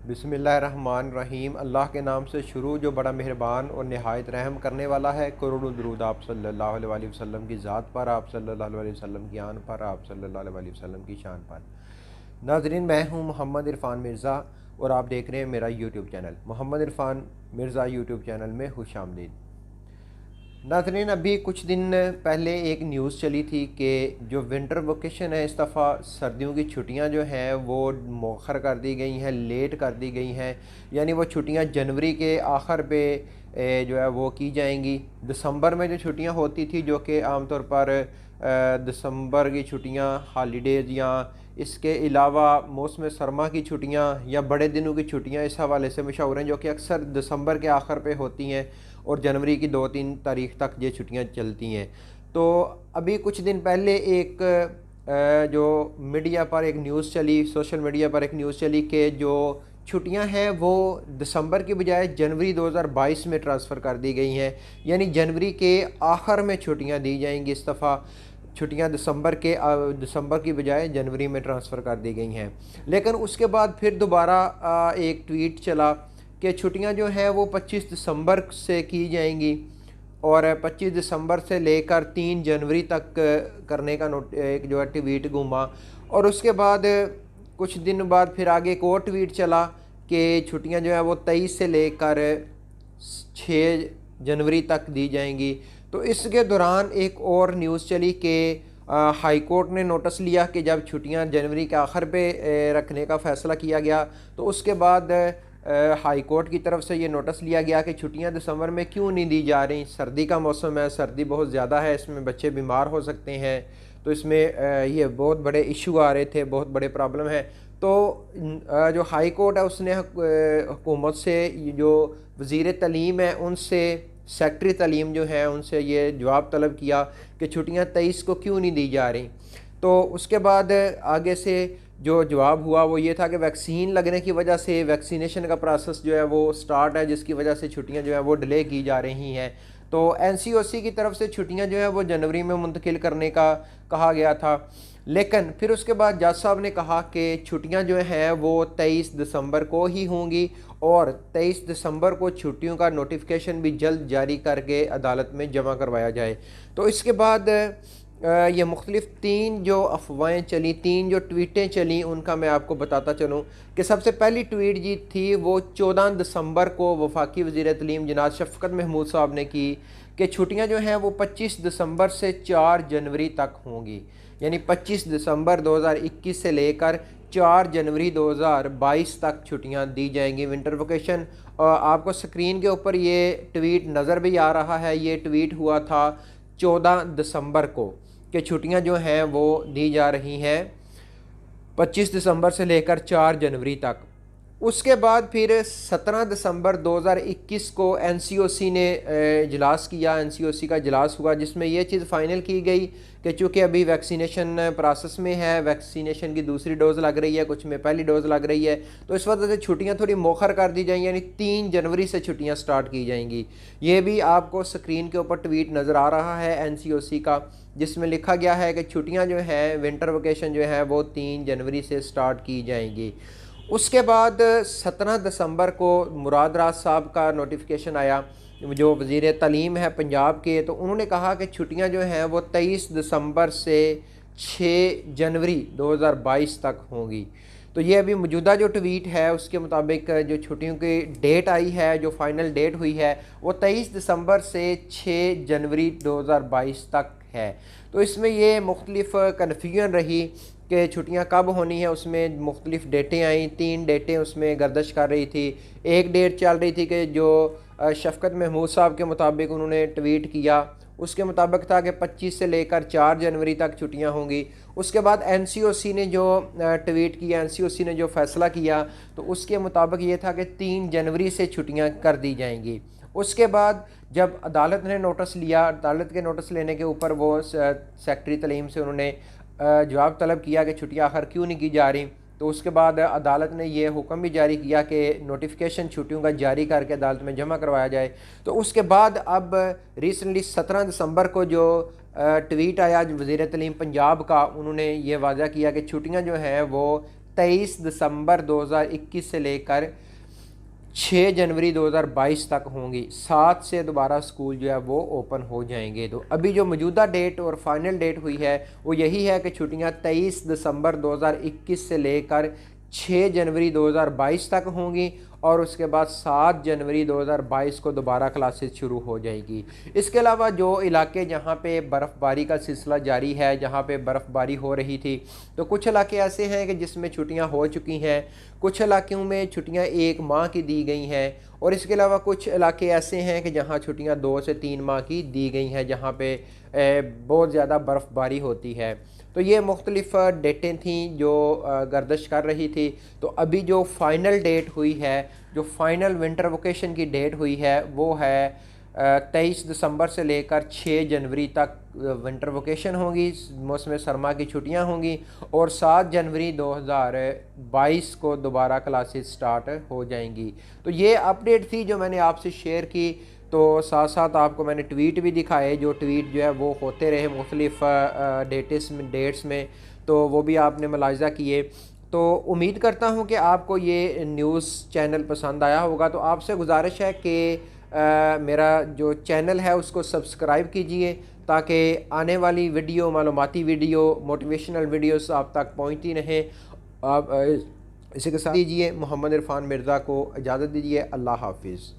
बिस्मिल्लाहिर्रहमानिर्रहीम। अल्लाह के नाम से शुरू जो बड़ा मेहरबान और नहायत रहम करने वाला है। करोड़ों दरूद आप सल्लल्लाहु अलैहि वसल्लम की ज़ात पर, आप सल्लल्लाहु अलैहि वसल्लम की आन पर, आप सल्लल्लाहु अलैहि वसल्लम की शान पर। नाज़रीन, मैं हूँ मोहम्मद इरफ़ान मिर्ज़ा और आप देख रहे हैं मेरा YouTube channel Mohammad Irfan Mirza YouTube channel में खुशामदीद। नाज़रीन, अभी कुछ दिन पहले एक न्यूज़ चली थी कि जो विंटर वोकेशन है, इस दफ़ा सर्दियों की छुट्टियां जो हैं वो मौखर कर दी गई हैं, लेट कर दी गई हैं। यानी वो छुट्टियां जनवरी के आखिर पे जो है वो की जाएंगी। दिसंबर में जो छुट्टियां होती थी, जो कि आमतौर पर दिसंबर की छुट्टियां हॉलीडेज़ या इसके अलावा मौसम सरमा की छुट्टियां या बड़े दिनों की छुट्टियां इस हवाले से मशहूर हैं, जो कि अक्सर दिसंबर के आखिर पे होती हैं और जनवरी की 2-3 तारीख तक ये छुट्टियां चलती हैं। तो अभी कुछ दिन पहले एक जो मीडिया पर एक न्यूज़ चली, सोशल मीडिया पर एक न्यूज़ चली कि जो छुट्टियां हैं वो दिसंबर के बजाय जनवरी 2022 में ट्रांसफ़र कर दी गई हैं। यानी जनवरी के आखिर में छुट्टियां दी जाएंगी। इस दफ़ा छुट्टियां दिसंबर की बजाय जनवरी में ट्रांसफ़र कर दी गई हैं। लेकिन उसके बाद फिर दोबारा एक ट्वीट चला कि छुट्टियां जो हैं वो 25 दिसंबर से की जाएंगी और 25 दिसंबर से लेकर 3 जनवरी तक करने का एक जो है ट्वीट घूमा। और उसके बाद कुछ दिन बाद फिर आगे एक और ट्वीट चला कि छुट्टियां जो है वो 23 से लेकर 6 जनवरी तक दी जाएंगी। तो इसके दौरान एक और न्यूज़ चली कि हाई कोर्ट ने नोटिस लिया कि जब छुट्टियां जनवरी के आखिर पे रखने का फ़ैसला किया गया, तो उसके बाद हाई कोर्ट की तरफ से ये नोटिस लिया गया कि छुट्टियां दिसंबर में क्यों नहीं दी जा रही। सर्दी का मौसम है, सर्दी बहुत ज़्यादा है, इसमें बच्चे बीमार हो सकते हैं। तो इसमें ये बहुत बड़े इशू आ रहे थे, बहुत बड़े प्रॉब्लम है। तो जो हाई कोर्ट है उसने हुकूमत से, जो वज़ीर तालीम है उनसे, सेक्रेटरी तालीम जो है उनसे ये जवाब तलब किया कि छुट्टियां 23 को क्यों नहीं दी जा रही। तो उसके बाद आगे से जो जवाब हुआ वो ये था कि वैक्सीन लगने की वजह से वैक्सीनेशन का प्रोसेस जो है वो स्टार्ट है, जिसकी वजह से छुट्टियां जो है वो डिले की जा रही हैं। तो NCOC की तरफ से छुट्टियां जो है वो जनवरी में मुंतकिल करने का कहा गया था। लेकिन फिर उसके बाद जज साहब ने कहा कि छुट्टियां जो हैं वो 23 दिसंबर को ही होंगी और 23 दिसंबर को छुट्टियों का नोटिफिकेशन भी जल्द जारी करके अदालत में जमा करवाया जाए। तो इसके बाद ये मुख्तलिफ 3 जो अफवाहें चली, 3 जो ट्वीटें चली, उनका मैं आपको बताता चलूँ कि सबसे पहली ट्वीट जी थी वो 14 दिसंबर को वफाकी वज़ीर तालीम जनाब शफ़क़त महमूद साहब ने की कि छुट्टियां जो हैं वो 25 दिसंबर से 4 जनवरी तक होंगी। यानी 25 दिसंबर 2021 से लेकर 4 जनवरी 2022 तक छुट्टियां दी जाएंगी विंटर वोकेशन। आपको स्क्रीन के ऊपर ये ट्वीट नज़र भी आ रहा है। ये ट्वीट हुआ था 14 दिसंबर को कि छुट्टियां जो हैं वो दी जा रही हैं 25 दिसंबर से लेकर 4 जनवरी तक। उसके बाद फिर 17 दिसंबर 2021 को NCOC ने इजलास किया। NCOC का इजलास हुआ जिसमें यह चीज़ फ़ाइनल की गई कि चूँकि अभी वैक्सीनेशन प्रोसेस में है, वैक्सीनेशन की दूसरी डोज़ लग रही है, कुछ में पहली डोज़ लग रही है, तो इस वजह से छुट्टियां थोड़ी मौखर कर दी जाएंगी। यानी 3 जनवरी से छुट्टियां स्टार्ट की जाएंगी। ये भी आपको स्क्रीन के ऊपर ट्वीट नज़र आ रहा है NCOC का, जिसमें लिखा गया है कि छुट्टियां जो हैं विंटर वेकेशन जो है वो 3 जनवरी से स्टार्ट की जाएंगी। उसके बाद 17 दिसंबर को मुराद राज साहब का नोटिफिकेशन आया, जो वज़ीर तालीम है पंजाब के। तो उन्होंने कहा कि छुट्टियां जो हैं वो 23 दिसंबर से 6 जनवरी 2022 तक होंगी। तो ये अभी मौजूदा जो ट्वीट है उसके मुताबिक जो छुट्टियों की डेट आई है, जो फाइनल डेट हुई है वो 23 दिसंबर से 6 जनवरी 2022 तक है। तो इसमें ये मुख्तलिफ कन्फ्यूजन रही कि छुट्टियां कब होनी है। उसमें मुख्तलिफ डेटें आई, 3 डेटें उसमें गर्दिश कर रही थी। एक डेट चल रही थी कि जो शफ़क़त महमूद साहब के मुताबिक उन्होंने ट्वीट किया, उसके मुताबिक था कि 25 से लेकर 4 जनवरी तक छुट्टियां होंगी। उसके बाद NCOC ने जो ट्वीट किया, NCOC ने जो फ़ैसला किया, तो उसके मुताबिक ये था कि 3 जनवरी से छुट्टियां कर दी जाएंगी। उसके बाद जब अदालत ने नोटिस लिया, अदालत के नोटिस लेने के ऊपर वो सेक्रेटरी तालीम से उन्होंने जवाब तलब किया कि छुट्टियां आखिर क्यों नहीं की जा रही। तो उसके बाद अदालत ने ये हुक्म भी जारी किया कि नोटिफिकेशन छुट्टियों का जारी करके अदालत में जमा करवाया जाए। तो उसके बाद अब रिसेंटली 17 दिसंबर को जो ट्वीट आया वज़ीर तालीम पंजाब का, उन्होंने ये वाज़ा किया कि छुट्टियां जो हैं वो 23 दिसंबर 2021 से लेकर 6 जनवरी 2022 तक होंगी। 7 से दोबारा स्कूल जो है वो ओपन हो जाएंगे। तो अभी जो मौजूदा डेट और फाइनल डेट हुई है वो यही है कि छुट्टियां 23 दिसंबर 2021 से लेकर 6 जनवरी 2022 तक होंगी और उसके बाद 7 जनवरी 2022 को दोबारा क्लासेस शुरू हो जाएगी। इसके अलावा जो इलाके जहाँ पे बर्फ़बारी का सिलसिला जारी है, जहाँ पे बर्फ़बारी हो रही थी, तो कुछ इलाके ऐसे हैं कि जिसमें छुट्टियाँ हो चुकी हैं, कुछ इलाकों में छुट्टियाँ 1 माह की दी गई हैं और इसके अलावा कुछ इलाके ऐसे हैं कि जहाँ छुट्टियाँ 2 से 3 माह की दी गई हैं, जहाँ पे बहुत ज़्यादा बर्फ़बारी होती है। तो ये मुख्तलिफ़ डेटें थी जो गर्दिश कर रही थी। तो अभी जो फ़ाइनल डेट हुई है, जो फ़ाइनल विंटर वोकेशन की डेट हुई है वो है 23 दिसंबर से लेकर 6 जनवरी तक विंटर वोकेशन होगी, मौसम सरमा की छुट्टियां होंगी और 7 जनवरी 2022 को दोबारा क्लासेस स्टार्ट हो जाएंगी। तो ये अपडेट थी जो मैंने आपसे शेयर की। तो साथ साथ आपको मैंने ट्वीट भी दिखाए, जो ट्वीट जो है वो होते रहे मुख्तलिफ़ डेट्स में, तो वो भी आपने मुलाहिज़ा किए। तो उम्मीद करता हूँ कि आपको ये न्यूज़ चैनल पसंद आया होगा। तो आपसे गुजारिश है कि मेरा जो चैनल है उसको सब्सक्राइब कीजिए ताकि आने वाली वीडियो, मालूमाती वीडियो, मोटिवेशनल वीडियोस आप तक पहुँचती रहें। आप इसी के साथ दीजिए मोहम्मद इरफान मिर्ज़ा को इजाज़त दीजिए। अल्लाह हाफिज़।